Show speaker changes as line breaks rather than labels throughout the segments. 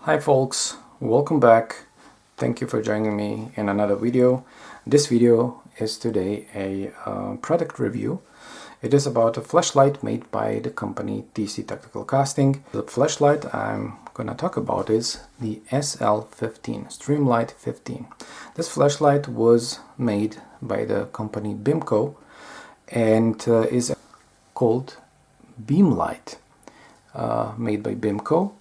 Hi folks, welcome back. Thank you for joining me in another video. This video is today a product review. It is about a flashlight made by the company TC Tactical Casting. The flashlight I'm gonna talk about is the SL-15, Streamlight 15. This flashlight was made by the company BEAM-Co and is called BEAM-LITE, made by BEAM-Co.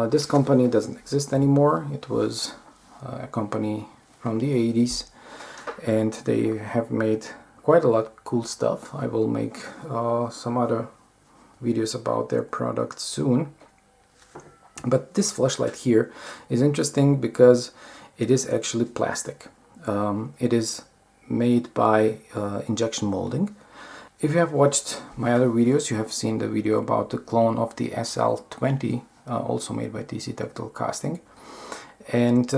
This company doesn't exist anymore. It was a company from the 80s and they have made quite a lot of cool stuff. I will make some other videos about their products soon. But this flashlight here is interesting because it is actually plastic. It is made by injection molding. If you have watched my other videos, you have seen the video about the clone of the SL-20, also made by TC Tactical Casting. And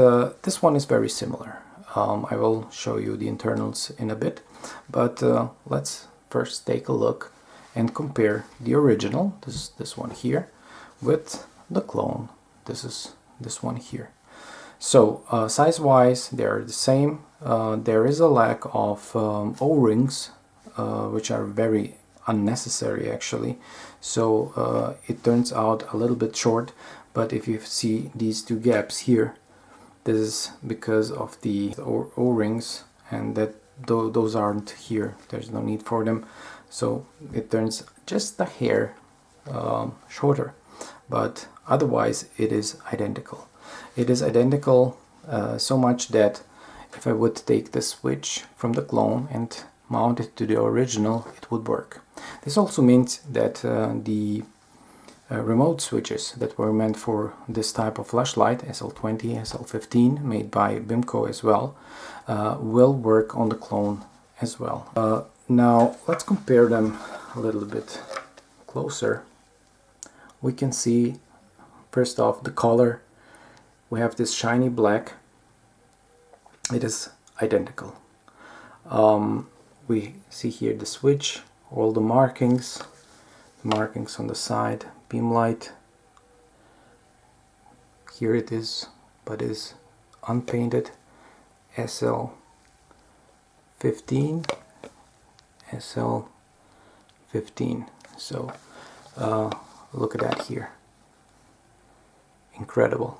this one is very similar. I will show you the internals in a bit, but let's first take a look and compare the original, this one here, with the clone. This is this one here. So size-wise, they are the same. There is a lack of O-rings, which are very unnecessary actually. So it turns out a little bit short, but if you see these two gaps here, this is because of the O-rings, and that those aren't here. There's no need for them, so it turns just a hair shorter, but otherwise it is identical. It is identical so much that if I would take the switch from the clone and mount it to the original, it would work. This also means that the remote switches that were meant for this type of flashlight, SL-20, SL-15, made by BEAM-Co as well, will work on the clone as well. Now let's compare them a little bit closer. We can see first off the color. We have this shiny black. It is identical. We see here the switch, all the markings on the side, BEAM-LITE. Here it is, but is unpainted. SL-15, SL-15. So look at that here. Incredible.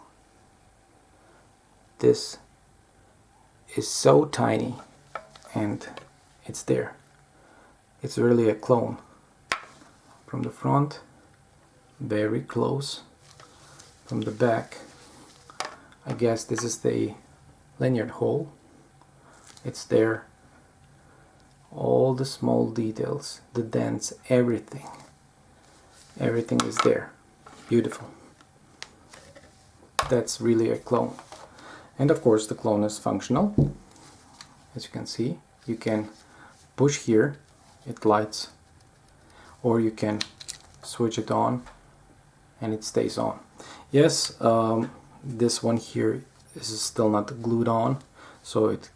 This is so tiny and it's there. It's really a clone. From the front, very close. From the back, I guess this is the lanyard hole. It's there. All the small details, the dents, everything is there. Beautiful. That's really a clone. And of course the clone is functional. As you can see, you can push here, it lights, or you can switch it on and it stays on. Yes, this one here is still not glued on, so it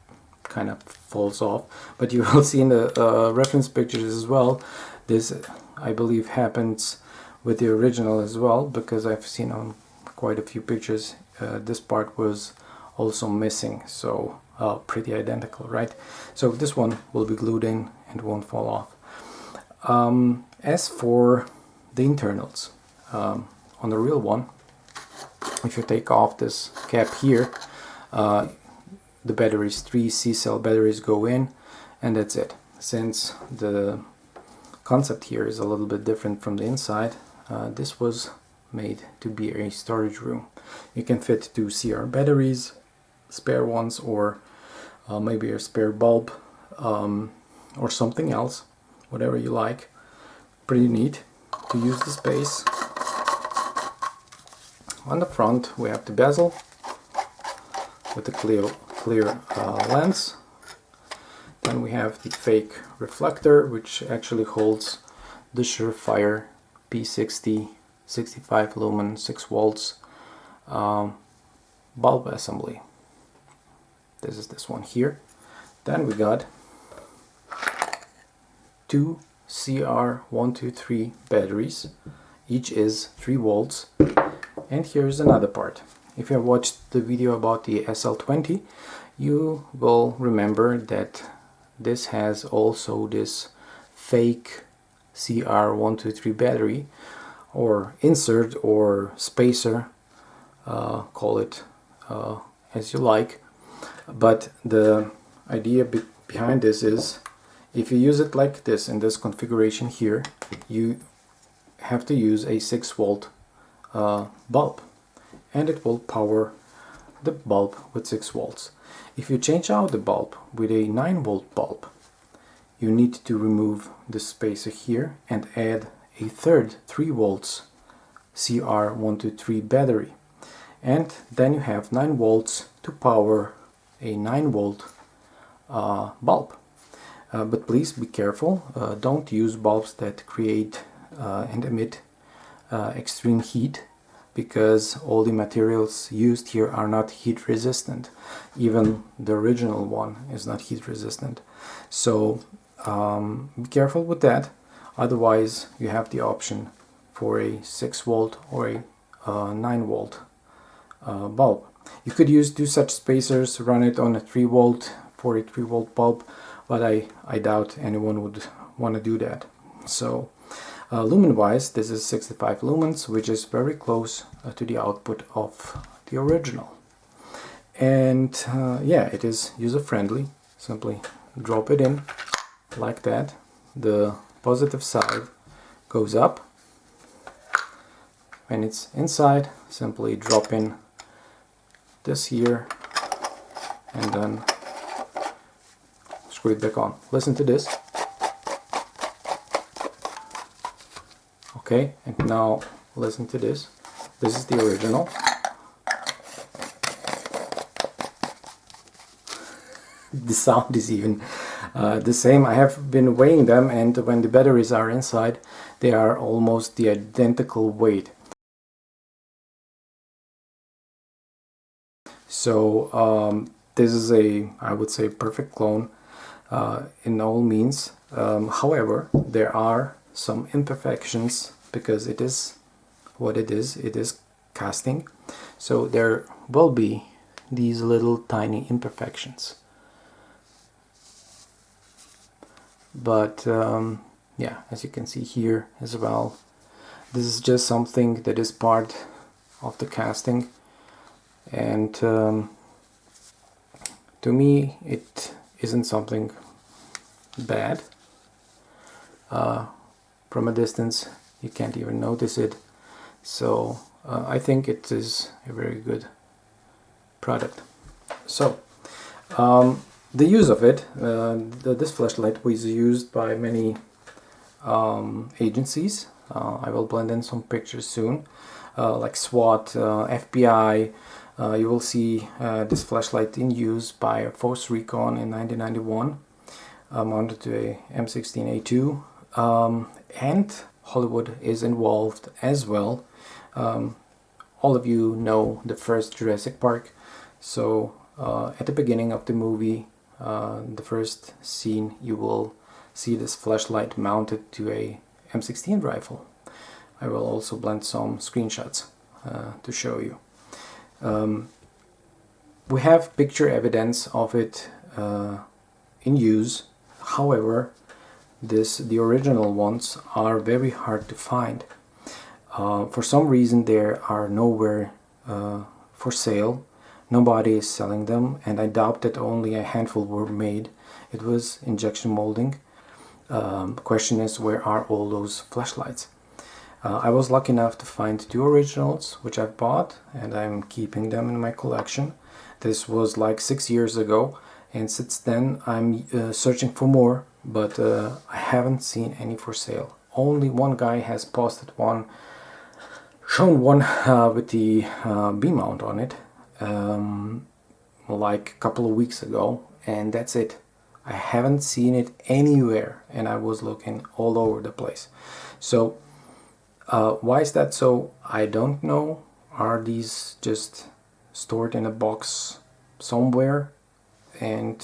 kind of falls off, but you will see in the reference pictures as well. This, I believe, happens with the original as well, because I've seen on quite a few pictures this part was also missing. So pretty identical, right? So this one will be glued in and won't fall off. As for the internals, on the real one, if you take off this cap here, the batteries, 3 C-cell batteries go in, and that's it. Since the concept here is a little bit different from the inside, this was made to be a storage room. You can fit 2 CR batteries, spare ones, or maybe a spare bulb, or something else, whatever you like. Pretty neat to use the space. On the front we have the bezel with the clear lens. Then we have the fake reflector, which actually holds the Surefire P60 65 lumen 6 volts bulb assembly. This is this one here. Then we got 2 CR123 batteries. Each is 3 volts, And here's another part. If you have watched the video about the SL-20, you will remember that this has also this fake CR123 battery, or insert or spacer, call it as you like. But the idea behind this is, if you use it like this in this configuration here, you have to use a 6-volt bulb, and it will power the bulb with 6 volts. If you change out the bulb with a 9-volt bulb, you need to remove the spacer here and add a third 3 volts CR123 battery, and then you have 9 volts to power a 9-volt bulb. But please be careful, don't use bulbs that create and emit extreme heat, because all the materials used here are not heat resistant. Even the original one is not heat resistant. So be careful with that. Otherwise you have the option for a 6-volt or a 9-volt bulb. You could use 2 such spacers, run it on a 3-volt for a 3-volt bulb, but I doubt anyone would want to do that. So lumen wise, this is 65 lumens, which is very close to the output of the original. And yeah, it is user friendly. Simply drop it in like that. The positive side goes up. When it's inside, simply drop in this here and then screw it back on. Listen to this. Okay, and now listen to this. This is the original. The sound is even the same. I have been weighing them, and when the batteries are inside, they are almost the identical weight. So this is a, I would say, perfect clone in all means. However, there are some imperfections, because it is what it is casting. So there will be these little tiny imperfections. But yeah, as you can see here as well, this is just something that is part of the casting, and to me it isn't something bad. From a distance you can't even notice it, so I think it is a very good product. So the use of it, this flashlight was used by many agencies. I will blend in some pictures soon, like SWAT, FBI. You will see this flashlight in use by Force Recon in 1991, mounted to a M16A2, and Hollywood is involved as well. All of you know the first Jurassic Park, so at the beginning of the movie, the first scene, you will see this flashlight mounted to a M16 rifle. I will also blend some screenshots to show you. We have picture evidence of it in use. However, the original ones are very hard to find. For some reason they are nowhere for sale. Nobody is selling them, and I doubt that only a handful were made. It was injection molding. The question is, where are all those flashlights? I was lucky enough to find 2 originals, which I've bought, and I'm keeping them in my collection. This was like 6 years ago, and since then I'm searching for more, but I haven't seen any for sale. Only one guy has posted one, shown one with the beam mount on it, like a couple of weeks ago, and that's it. I haven't seen it anywhere, and I was looking all over the place. So why is that so? I don't know. Are these just stored in a box somewhere, and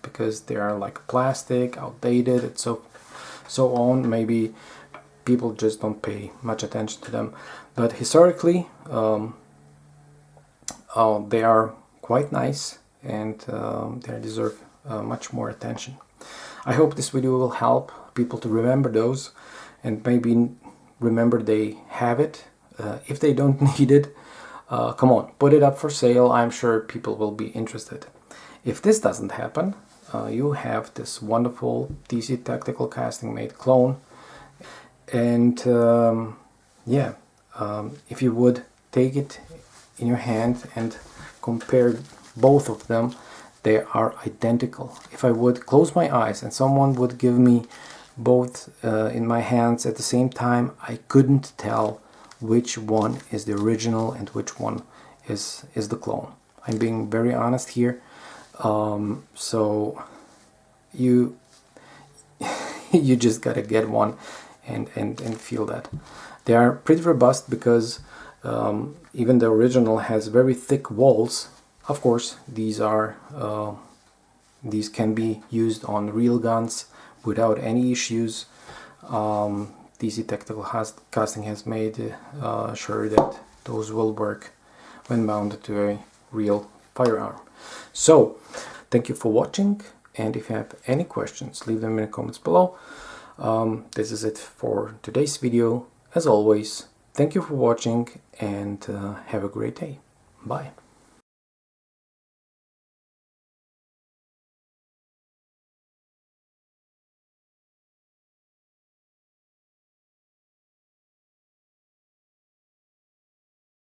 because they are like plastic, outdated, and so on? Maybe people just don't pay much attention to them. But historically, they are quite nice, and they deserve much more attention. I hope this video will help people to remember those, and maybe remember they have it. If they don't need it, come on, put it up for sale. I'm sure people will be interested. If this doesn't happen, you have this wonderful DC Tactical Casting Made clone, and yeah, if you would take it in your hand and compare both of them, they are identical. If I would close my eyes and someone would give me both in my hands at the same time, I couldn't tell which one is the original and which one is the clone. I'm being very honest here. So you you just gotta get one and feel that. They are pretty robust because even the original has very thick walls. Of course, these can be used on real guns without any issues. DC Tactical Casting has made sure that those will work when mounted to a real firearm. So, thank you for watching, and if you have any questions, leave them in the comments below. This is it for today's video. As always, thank you for watching, and have a great day. Bye.